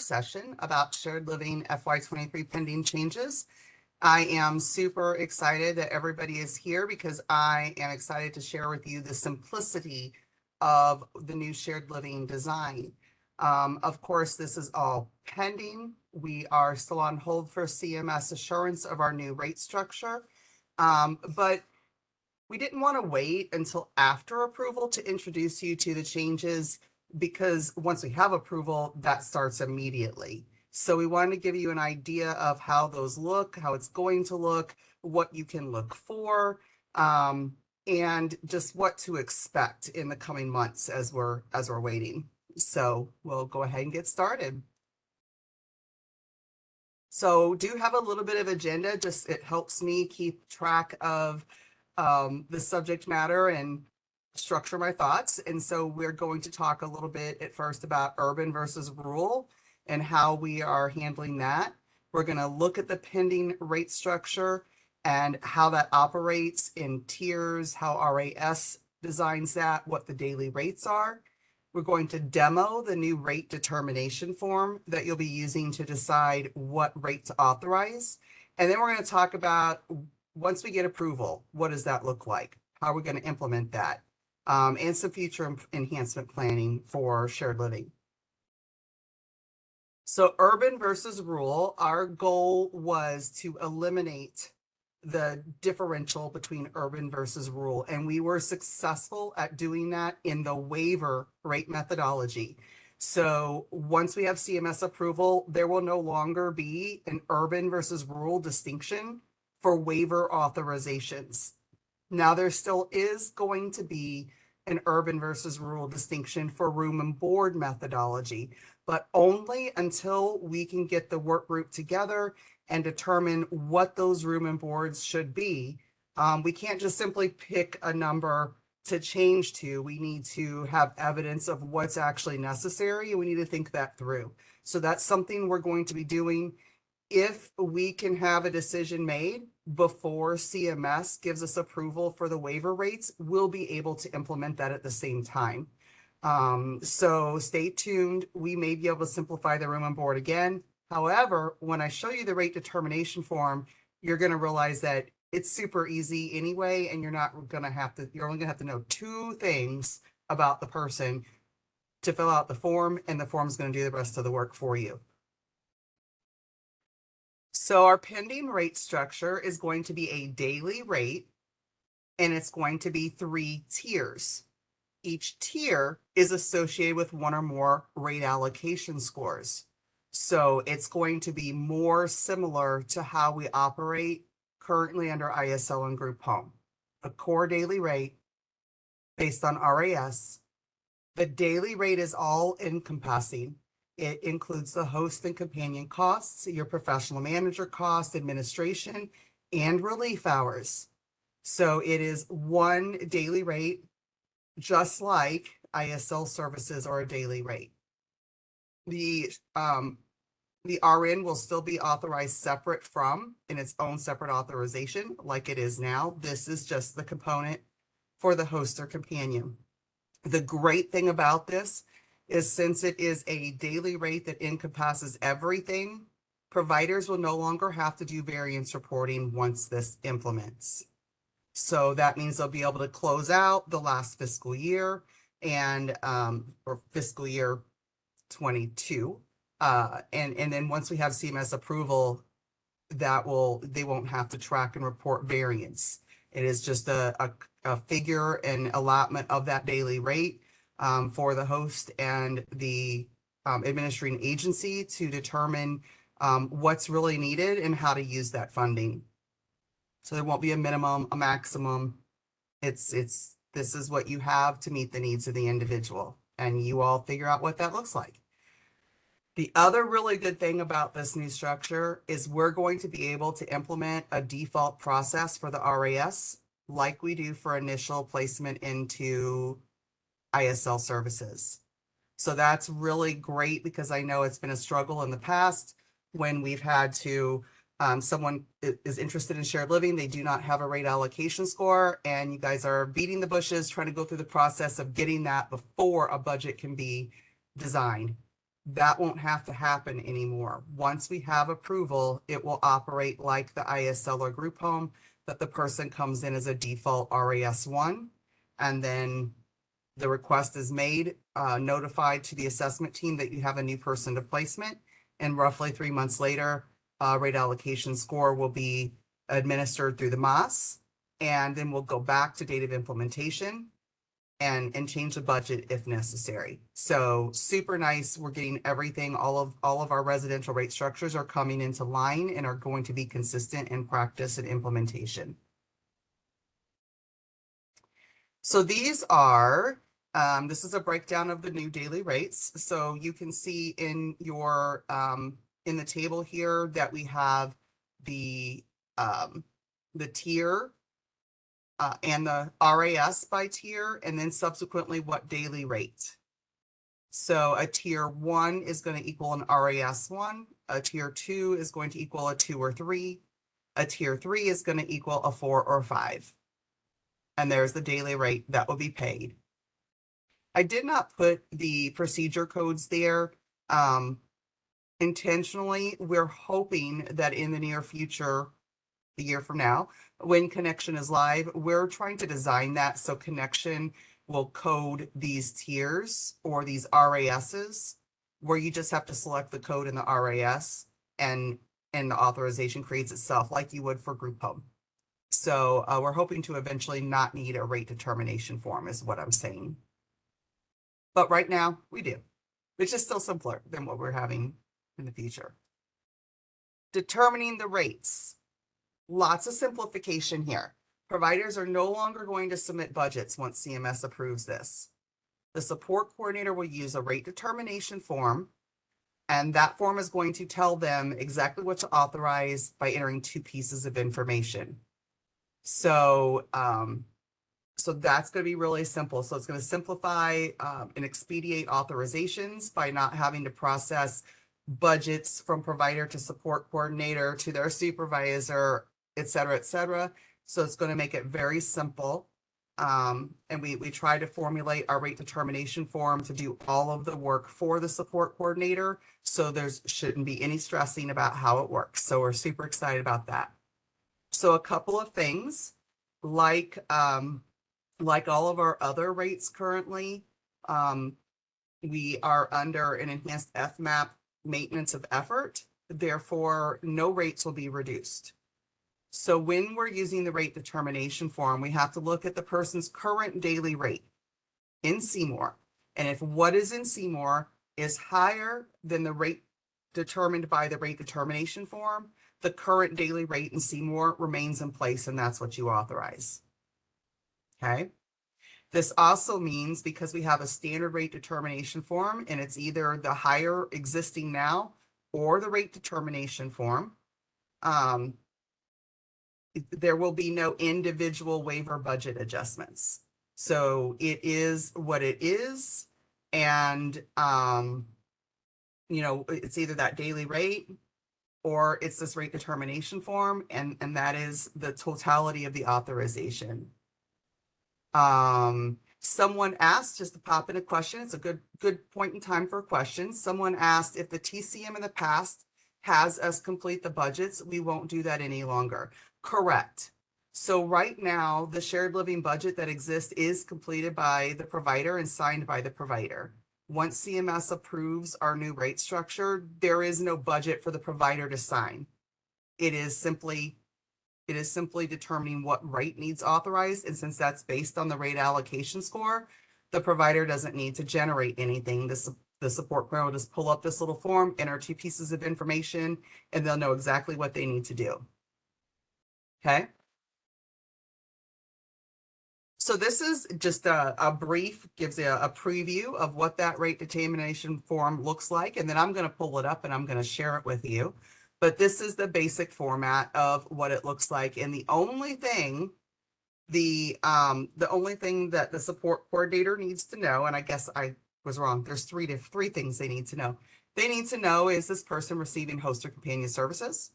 session about shared living FY23 pending changes. I am super excited that everybody is here because I am excited to share with you the simplicity of the new shared living design. Of course, this is all pending. We are still on hold for CMS assurance of our new rate structure, but we didn't want to wait until after approval to introduce you to the changes because once we have approval, that starts immediately. So we wanted to give you an idea of how those look, how it's going to look, what you can look for, and just what to expect in the coming months as we're waiting. So we'll go ahead and get started. So do have a little bit of agenda, just it helps me keep track of the subject matter and structure my thoughts. And so we're going to talk a little bit at first about urban versus rural and how we are handling that. We're going to look at the pending rate structure and how that operates in tiers, how RAS designs that, what the daily rates are. We're going to demo the new rate determination form that you'll be using to decide what rate to authorize. And then we're going to talk about, once we get approval, what does that look like? How are we going to implement that? And some future enhancement planning for shared living. So urban versus rural, our goal was to eliminate the differential between urban versus rural, and we were successful at doing that in the waiver rate methodology. So once we have CMS approval, there will no longer be an urban versus rural distinction for waiver authorizations. Now there still is going to be an urban versus rural distinction for room and board methodology, but only until we can get the work group together and determine what those room and boards should be. We can't just simply pick a number to change to. We need to have evidence of what's actually necessary, and we need to think that through. So that's something we're going to be doing. If we can have a decision made before CMS gives us approval for the waiver rates, we'll be able to implement that at the same time. So stay tuned. We may be able to simplify the room and board again. However, when I show you the rate determination form, you're going to realize that it's super easy anyway, and you're only going to have to know two things about the person to fill out the form, and the form's going to do the rest of the work for you. So our pending rate structure is going to be a daily rate, and it's going to be 3 tiers. Each tier is associated with one or more rate allocation scores. So it's going to be more similar to how we operate currently under ISL and group home. A core daily rate based on RAS. The daily rate is all encompassing. It includes the host and companion costs, your professional manager cost, administration, and relief hours. So it is one daily rate, just like ISL services are a daily rate. The RN will still be authorized separate from in its own separate authorization like it is now. This is just the component for the host or companion. The great thing about this is since it is a daily rate that encompasses everything, providers will no longer have to do variance reporting once this implements. So that means they'll be able to close out the last fiscal year and or fiscal year 22. And then once we have CMS approval, they won't have to track and report variance. It is just a figure and allotment of that daily rate for the host and the administrating agency to determine what's really needed and how to use that funding. So there won't be a minimum, a maximum. This is what you have to meet the needs of the individual, and you all figure out what that looks like. The other really good thing about this new structure is we're going to be able to implement a default process for the RAS like we do for initial placement into ISL services. So that's really great because I know it's been a struggle in the past when we've had to, someone is interested in shared living, they do not have a rate allocation score, and you guys are beating the bushes trying to go through the process of getting that before a budget can be designed. That won't have to happen anymore. Once we have approval, it will operate like the ISL or group home, that the person comes in as a default RAS1, and then the request is made, notified to the assessment team that you have a new person to placement, and roughly 3 months later, rate allocation score will be administered through the MOS, and then we'll go back to date of implementation and change the budget if necessary. So super nice. We're getting everything, all of our residential rate structures are coming into line and are going to be consistent in practice and implementation. So these are, this is a breakdown of the new daily rates. So you can see in your, in the table here that we have the tier and the RAS by tier, and then subsequently what daily rate. So a tier 1 is going to equal an RAS1, a tier 2 is going to equal a 2 or 3, a tier 3 is going to equal a 4 or 5. And there's the daily rate that will be paid. I did not put the procedure codes there intentionally. We're hoping that in the near future, a year from now, when Connection is live, we're trying to design that so Connection will code these tiers or these RASs, where you just have to select the code in the RAS and the authorization creates itself like you would for group home. So we're hoping to eventually not need a rate determination form is what I'm saying. But right now we do, which is still simpler than what we're having in the future. Determining the rates. Lots of simplification here. Providers are no longer going to submit budgets once CMS approves this. The support coordinator will use a rate determination form, and that form is going to tell them exactly what to authorize by entering 2 pieces of information. So, so that's going to be really simple. So it's going to simplify and expedite authorizations by not having to process budgets from provider to support coordinator to their supervisor, et cetera, et cetera. So it's going to make it very simple. And we try to formulate our rate determination form to do all of the work for the support coordinator. So there's shouldn't be any stressing about how it works. So we're super excited about that. So a couple of things, like all of our other rates currently, we are under an enhanced FMAP maintenance of effort. Therefore, no rates will be reduced. So when we're using the rate determination form, we have to look at the person's current daily rate in Seymour. And if what is in Seymour is higher than the rate determined by the rate determination form, the current daily rate in Seymour remains in place, and that's what you authorize. Okay. This also means because we have a standard rate determination form and it's either the higher existing now or the rate determination form, there will be no individual waiver budget adjustments. So it is what it is. And, you know, it's either that daily rate or it's this rate determination form, and that is the totality of the authorization. Someone asked, just to pop in a question, it's a good point in time for a question. Someone asked if the TCM in the past has us complete the budgets, we won't do that any longer. Correct. So right now, the shared living budget that exists is completed by the provider and signed by the provider. Once CMS approves our new rate structure, there is no budget for the provider to sign. It is simply determining what rate needs authorized. And since that's based on the rate allocation score, the provider doesn't need to generate anything. The support plan will just pull up this little form, enter 2 pieces of information, and they'll know exactly what they need to do. Okay. So this is just a brief, gives you a preview of what that rate determination form looks like. And then I'm going to pull it up and I'm going to share it with you. But this is the basic format of what it looks like. And the only thing that the support coordinator needs to know, and I guess I was wrong, there's three things they need to know. They need to know, is this person receiving host or companion services?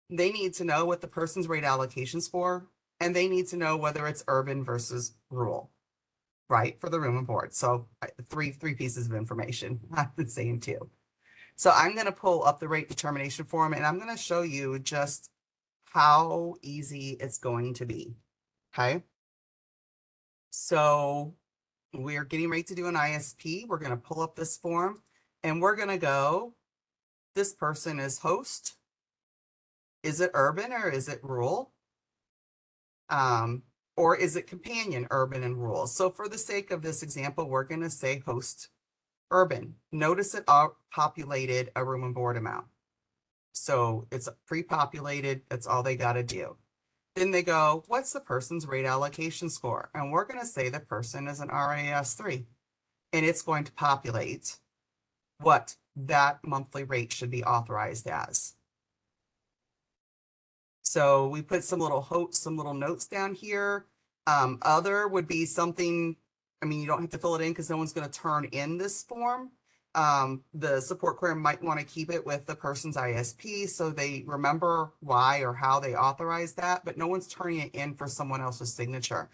They need to know what the person's rate allocations for, and they need to know whether it's urban versus rural. right, for the room and board. So three pieces of information. I've been saying two. So I'm going to pull up the rate determination form and I'm going to show you just how easy it's going to be. Okay. So we're getting ready to do an ISP. We're going to pull up this form and we're going to go, this person is host. Is it urban or is it rural? Or is it companion, urban and rural? So for the sake of this example, we're going to say host urban. Notice it populated a room and board amount. So it's pre-populated. That's all they got to do. Then they go, what's the person's rate allocation score? And we're going to say the person is an RAS 3. And it's going to populate what that monthly rate should be authorized as. So we put some little notes down here. Other would be something, I mean, you don't have to fill it in because no one's going to turn in this form. The support query might want to keep it with the person's ISP so they remember why or how they authorized that, but no one's turning it in for someone else's signature.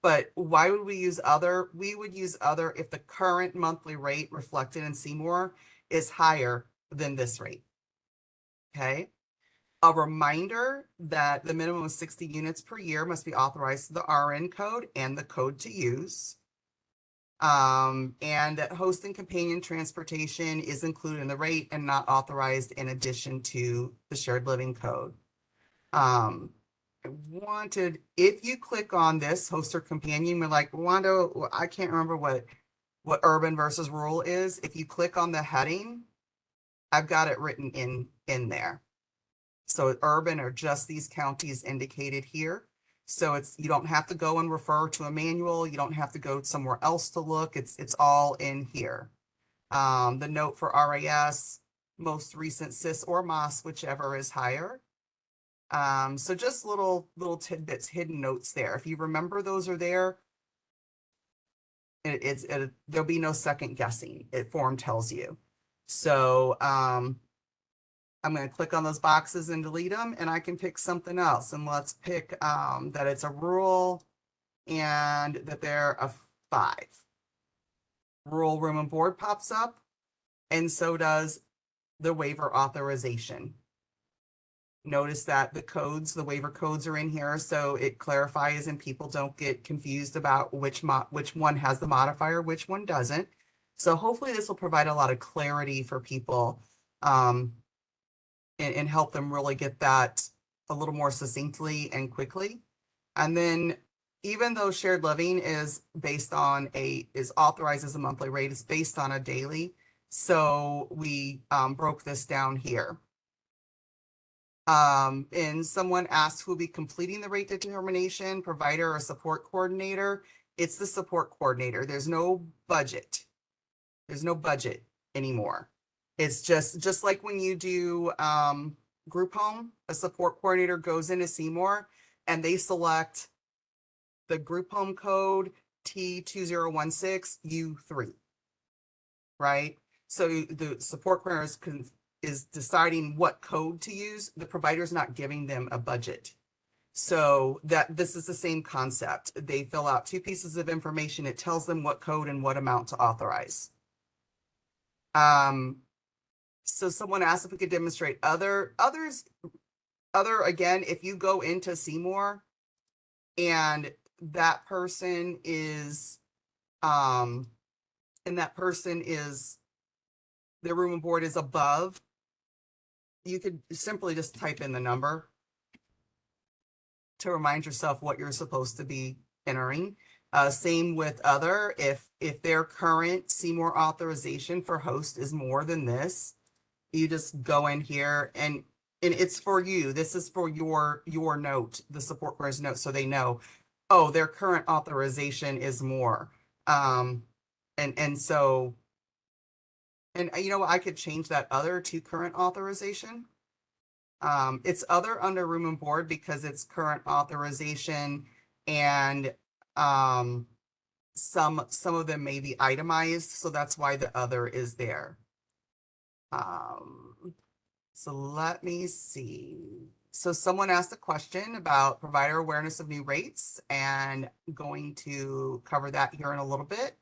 But why would we use other? We would use other if the current monthly rate reflected in Seymour is higher than this rate. Okay. A reminder that the minimum of 60 units per year must be authorized to the RN code and the code to use. And that host and companion transportation is included in the rate and not authorized in addition to the shared living code. If you click on this host or companion, you're like, Wanda, I can't remember what urban versus rural is. If you click on the heading, I've got it written in there. So urban are just these counties indicated here. So you don't have to go and refer to a manual. You don't have to go somewhere else to look. It's all in here. The note for RAS, most recent CIS or MOS, whichever is higher. So just little tidbits, hidden notes there. If you remember those are there, there'll be no second guessing. Form tells you. So I'm going to click on those boxes and delete them, and I can pick something else. And let's pick that it's a rural and that they're a 5. Rural room and board pops up, and so does the waiver authorization. Notice that the waiver codes are in here, so it clarifies and people don't get confused about which one has the modifier, which one doesn't. So hopefully this will provide a lot of clarity for people. And help them really get that a little more succinctly and quickly. And then even though shared living is authorized as a monthly rate, it's based on a daily. So we broke this down here. And someone asked who will be completing the rate determination, provider or support coordinator. It's the support coordinator. There's no budget. There's no budget anymore. It's just like when you do group home, a support coordinator goes into Seymour and they select the group home code T2016U3, right? So the support coordinator is deciding what code to use. The provider's not giving them a budget. So this is the same concept. They fill out 2 pieces of information. It tells them what code and what amount to authorize. So someone asked if we could demonstrate others, again, if you go into Seymour and that person is, their room and board is above, you could simply just type in the number to remind yourself what you're supposed to be entering. Same with other, if their current Seymour authorization for host is more than this, you just go in here and it's for you. This is for your note, the support coordinator's note, so they know, oh, their current authorization is more. And you know what, I could change that other to current authorization. It's other under room and board because it's current authorization and some of them may be itemized, so that's why the other is there. So let me see. So someone asked a question about provider awareness of new rates, and going to cover that here in a little bit.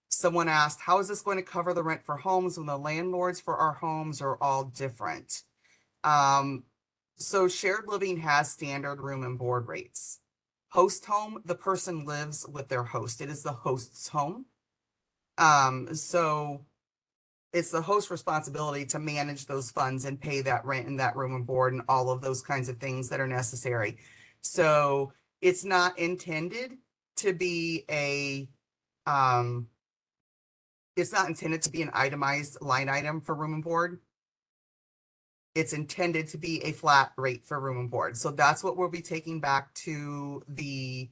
Someone asked, how is this going to cover the rent for homes when the landlords for our homes are all different? So shared living has standard room and board rates. Host home, the person lives with their host. It is the host's home. So it's the host's responsibility to manage those funds and pay that rent and that room and board and all of those kinds of things that are necessary. So it's not intended to be it's not intended to be an itemized line item for room and board. It's intended to be a flat rate for room and board. So that's what we'll be taking back to the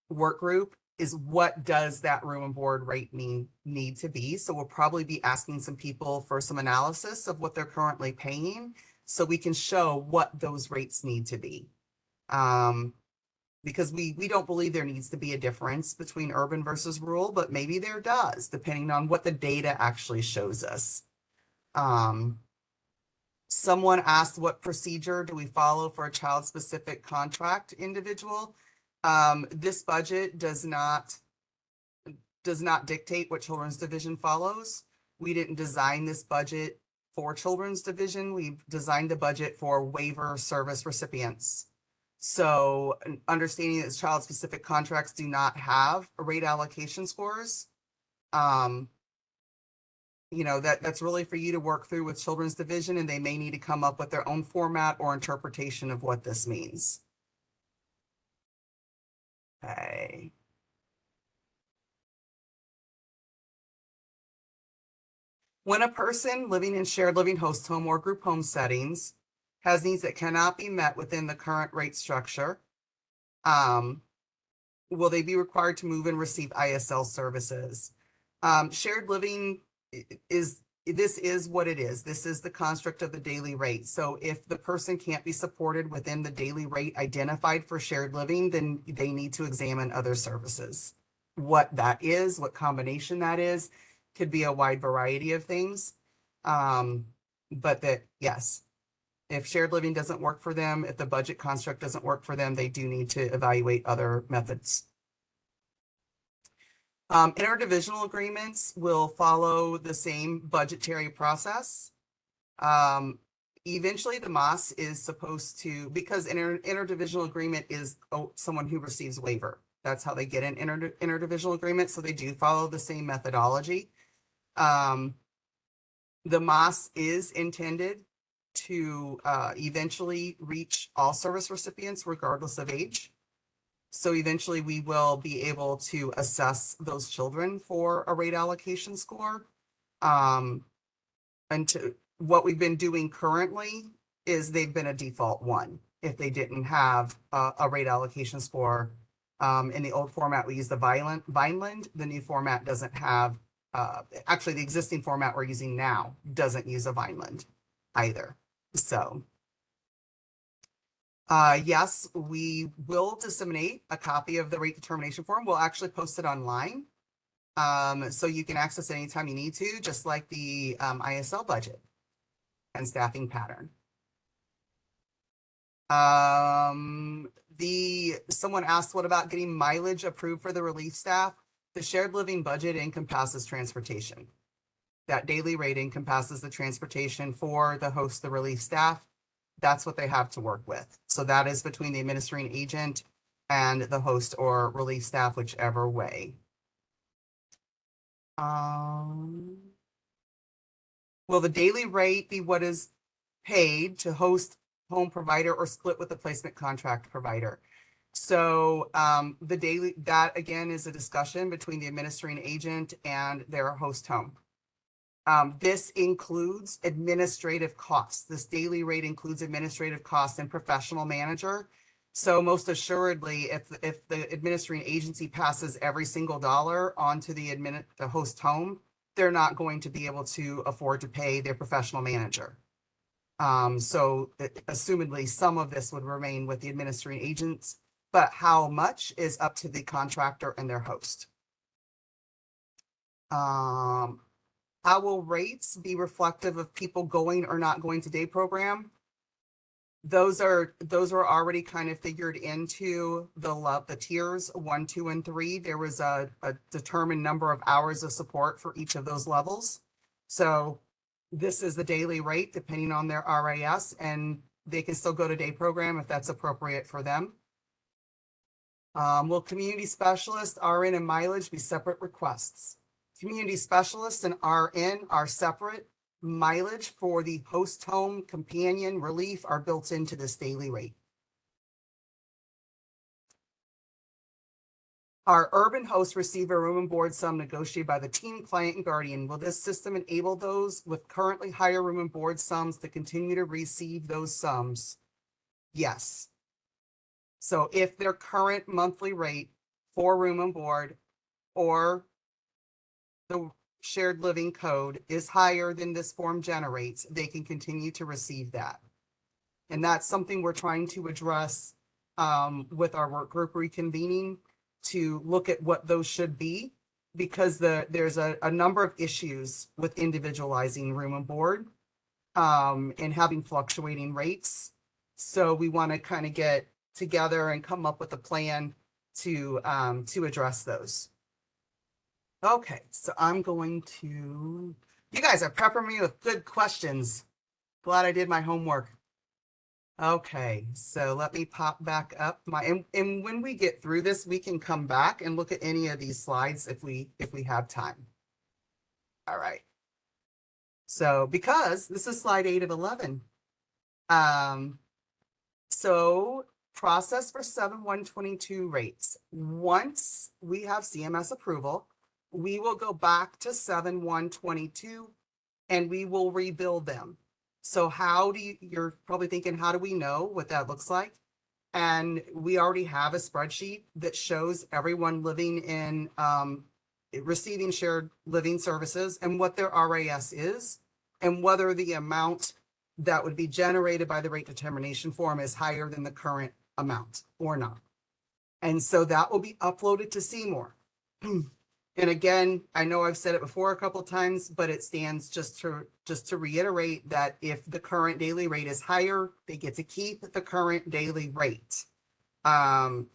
work group, is what does that room and board rate need to be. So we'll probably be asking some people for some analysis of what they're currently paying, so we can show what those rates need to be. Because we don't believe there needs to be a difference between urban versus rural, but maybe there does, depending on what the data actually shows us. Someone asked, what procedure do we follow for a child-specific contract individual? This budget does not dictate what Children's Division follows. We didn't design this budget for Children's Division. We designed the budget for waiver service recipients. So understanding that child-specific contracts do not have rate allocation scores, that's really for you to work through with Children's Division, and they may need to come up with their own format or interpretation of what this means. Okay. When a person living in shared living, host home, or group home settings has needs that cannot be met within the current rate structure, will they be required to move and receive ISL services? Shared living is what it is. This is the construct of the daily rate. So if the person can't be supported within the daily rate identified for shared living, then they need to examine other services. What that is, what combination that is, could be a wide variety of things. But that, yes, if shared living doesn't work for them, if the budget construct doesn't work for them, they do need to evaluate other methods. Interdivisional agreements will follow the same budgetary process. Eventually the MOS is supposed to, because an interdivisional agreement is someone who receives waiver. That's how they get an interdivisional agreement. So they do follow the same methodology. The MOS is intended to eventually reach all service recipients regardless of age. So eventually we will be able to assess those children for a rate allocation score. And what we've been doing currently is they've been a default 1 if they didn't have a rate allocation score. In the old format, we use the Vineland. The new format doesn't have, actually the existing format we're using now doesn't use a Vineland either. So yes, we will disseminate a copy of the rate determination form. We'll actually post it online. So you can access it anytime you need to, just like the ISL budget and staffing pattern. Someone asked, what about getting mileage approved for the relief staff? The shared living budget encompasses transportation. That daily rate encompasses the transportation for the host, the relief staff. That's what they have to work with. So that is between the administrating agent and the host or relief staff, whichever way. Will the daily rate be what is paid to host home provider or split with the placement contract provider? So the daily, that again is a discussion between the administrating agent and their host home. This includes administrative costs. This daily rate includes administrative costs and professional manager. So most assuredly, if the administrating agency passes every single dollar onto the host home, they're not going to be able to afford to pay their professional manager. So assumedly, some of this would remain with the administrating agents, but how much is up to the contractor and their host. How will rates be reflective of people going or not going to day program? Those are already kind of figured into the tiers 1, 2, and 3. There was a determined number of hours of support for each of those levels. So this is the daily rate depending on their RAS, and they can still go to day program if that's appropriate for them. Will community specialist, RN, and mileage be separate requests? Community specialists and RN are separate. Mileage for the host home, companion, relief are built into this daily rate. Our urban hosts receive a room and board sum negotiated by the team, client, and guardian. Will this system enable those with currently higher room and board sums to continue to receive those sums? Yes. So if their current monthly rate for room and board or the shared living code is higher than this form generates, they can continue to receive that. And that's something we're trying to address with our work group reconvening to look at what those should be, because there's a number of issues with individualizing room and board and having fluctuating rates. So we want to kind of get together and come up with a plan to address those. Okay, so I'm going to, you guys are peppering me with good questions. Glad I did my homework. Okay, so let me pop back up and when we get through this, we can come back and look at any of these slides if we have time. All right. So because this is slide 8 of 11. So process for 7/122 rates. Once we have CMS approval, we will go back to 7/122 and we will rebuild them. So how do you're probably thinking, how do we know what that looks like? And we already have a spreadsheet that shows everyone living in receiving shared living services and what their RAS is and whether the amount that would be generated by the rate determination form is higher than the current amount or not. And so that will be uploaded to Seymour. And again, I know I've said it before a couple of times, but it stands just to reiterate that if the current daily rate is higher, they get to keep the current daily rate. And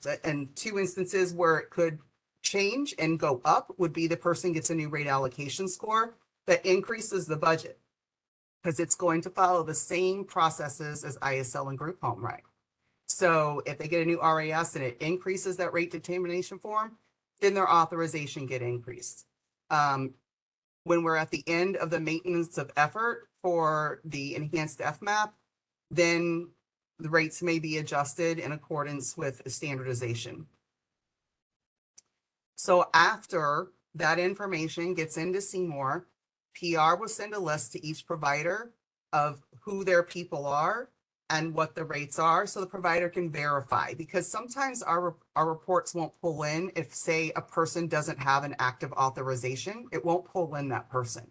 2 instances where it could change and go up would be the person gets a new rate allocation score that increases the budget because it's going to follow the same processes as ISL and group home, right? So if they get a new RAS and it increases that rate determination form, then their authorization get increased. When we're at the end of the maintenance of effort for the enhanced FMAP, then the rates may be adjusted in accordance with standardization. So after that information gets into Seymour, PR will send a list to each provider of who their people are and what the rates are so the provider can verify, because sometimes our reports won't pull in if, say, a person doesn't have an active authorization, it won't pull in that person.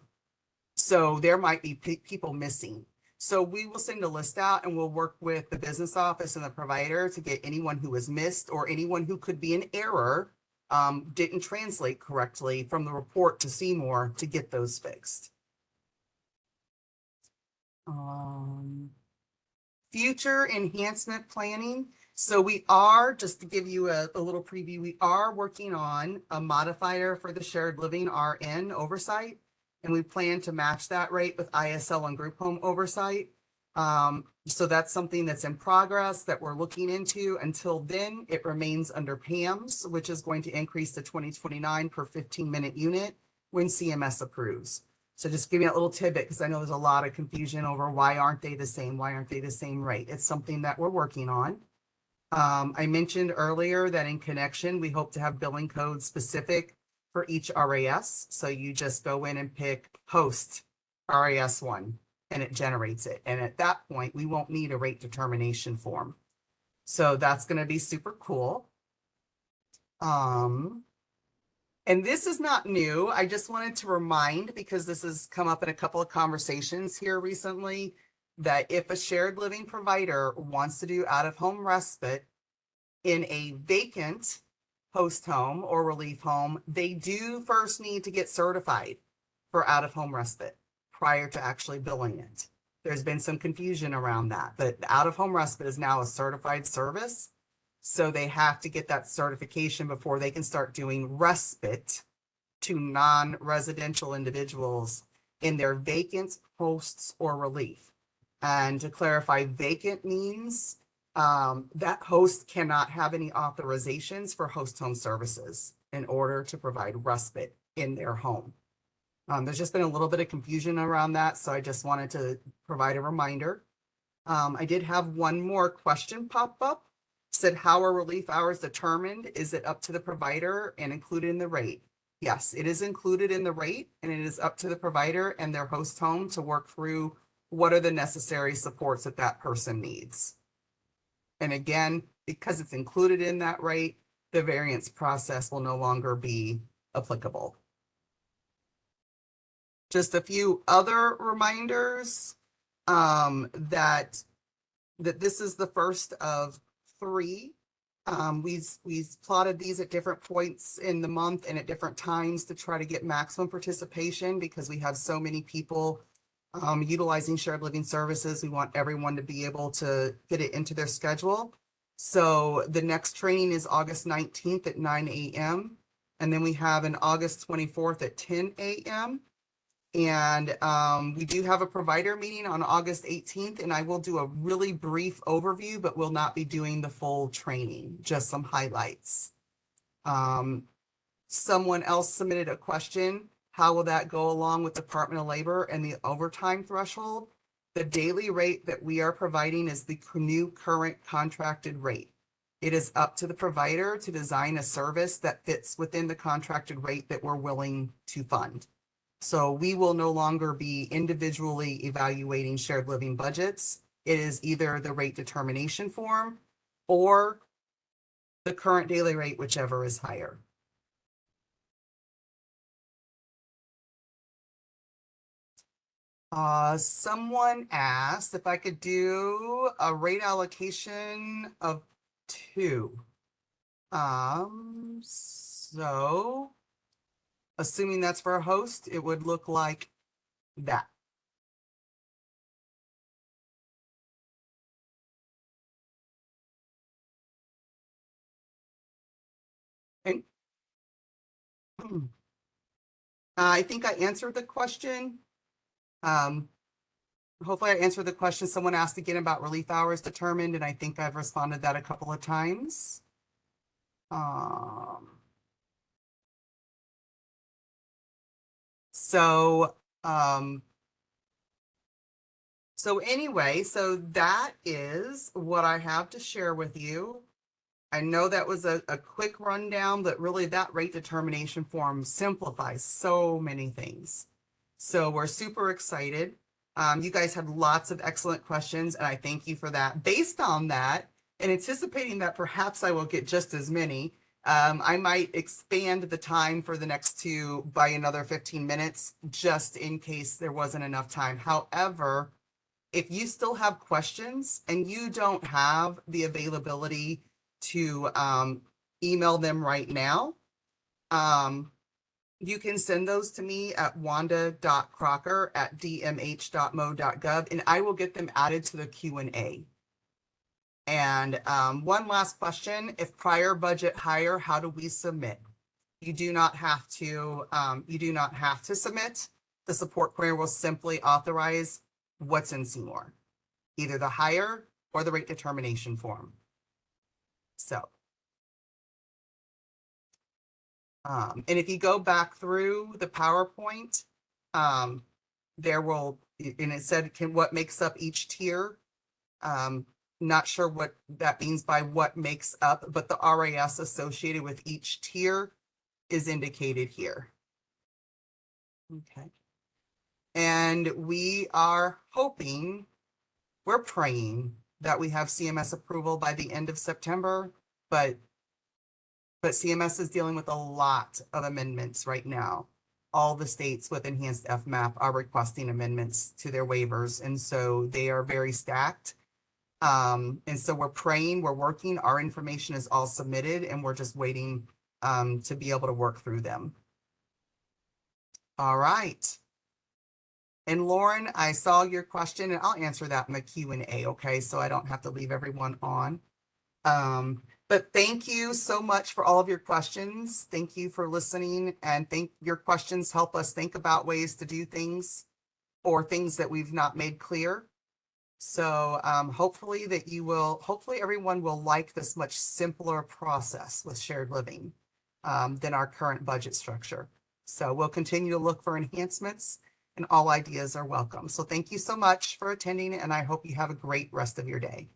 So there might be people missing. So we will send a list out and we'll work with the business office and the provider to get anyone who was missed or anyone who could be in error, didn't translate correctly from the report to Seymour to get those fixed. Future enhancement planning. So we are, just to give you a little preview, we are working on a modifier for the shared living RN oversight, and we plan to match that rate with ISL and group home oversight. So that's something that's in progress that we're looking into. Until then, it remains under PAMS, which is going to increase to $20.29 per 15-minute unit when CMS approves. So just give me a little tidbit because I know there's a lot of confusion over why aren't they the same? Why aren't they the same rate? It's something that we're working on. I mentioned earlier that in connection, we hope to have billing codes specific for each RAS. So you just go in and pick host RAS1 and it generates it. And at that point, we won't need a rate determination form. So that's going to be super cool. And this is not new. I just wanted to remind, because this has come up in a couple of conversations here recently, that if a shared living provider wants to do out-of-home respite in a vacant host home or relief home, they do first need to get certified. for out-of-home respite prior to actually billing it. There's been some confusion around that, but out-of-home respite is now a certified service. So they have to get that certification before they can start doing respite to non-residential individuals in their vacant hosts or relief. And to clarify, vacant means that host cannot have any authorizations for host home services in order to provide respite in their home. There's just been a little bit of confusion around that, so I just wanted to provide a reminder. I did have one more question pop up. Said, how are relief hours determined? Is it up to the provider and included in the rate? Yes, it is included in the rate, and it is up to the provider and their host home to work through what are the necessary supports that that person needs. And again, because it's included in that rate, the variance process will no longer be applicable. Just a few other reminders that this is the first of 3. We've plotted these at different points in the month and at different times to try to get maximum participation because we have so many people utilizing shared living services. We want everyone to be able to fit it into their schedule. So the next training is August 19th at 9 a.m. And then we have an August 24th at 10 a.m. And we do have a provider meeting on August 18th, and I will do a really brief overview, but will not be doing the full training, just some highlights. Someone else submitted a question. How will that go along with Department of Labor and the overtime threshold? The daily rate that we are providing is the new current contracted rate. It is up to the provider to design a service that fits within the contracted rate that we're willing to fund. So we will no longer be individually evaluating shared living budgets. It is either the rate determination form or the current daily rate, whichever is higher. Someone asked if I could do a rate allocation of 2. So assuming that's for a host, it would look like that. And I think I answered the question. Hopefully I answered the question. Someone asked again about relief hours determined, and I think I've responded that a couple of times. So anyway, so that is what I have to share with you. I know that was a quick rundown, but really that rate determination form simplifies so many things. So we're super excited. You guys had lots of excellent questions, and I thank you for that. Based on that, and anticipating that perhaps I will get just as many, I might expand the time for the next 2 by another 15 minutes, just in case there wasn't enough time. However, if you still have questions and you don't have the availability to email them right now, you can send those to me at wanda.crocker@dmh.mo.gov, and I will get them added to the Q&A. And one last question: if prior budget higher, how do we submit? You do not have to. You do not have to submit. The support query will simply authorize what's in Seymour, either the higher or the rate determination form. So, and if you go back through the PowerPoint, there will, and it said what makes up each tier. Not sure what that means by what makes up, but the RAS associated with each tier is indicated here. Okay. And we are hoping, we're praying that we have CMS approval by the end of September, but CMS is dealing with a lot of amendments right now. All the states with enhanced FMAP are requesting amendments to their waivers, and so they are very stacked. And so we're praying, we're working, our information is all submitted, and we're just waiting to be able to work through them. All right. And Lauren, I saw your question and I'll answer that in the Q&A, okay? So I don't have to leave everyone on. But thank you so much for all of your questions. Thank you for listening, and think your questions help us think about ways to do things or things that we've not made clear. So hopefully hopefully everyone will like this much simpler process with shared living than our current budget structure. So we'll continue to look for enhancements, and all ideas are welcome. So thank you so much for attending, and I hope you have a great rest of your day.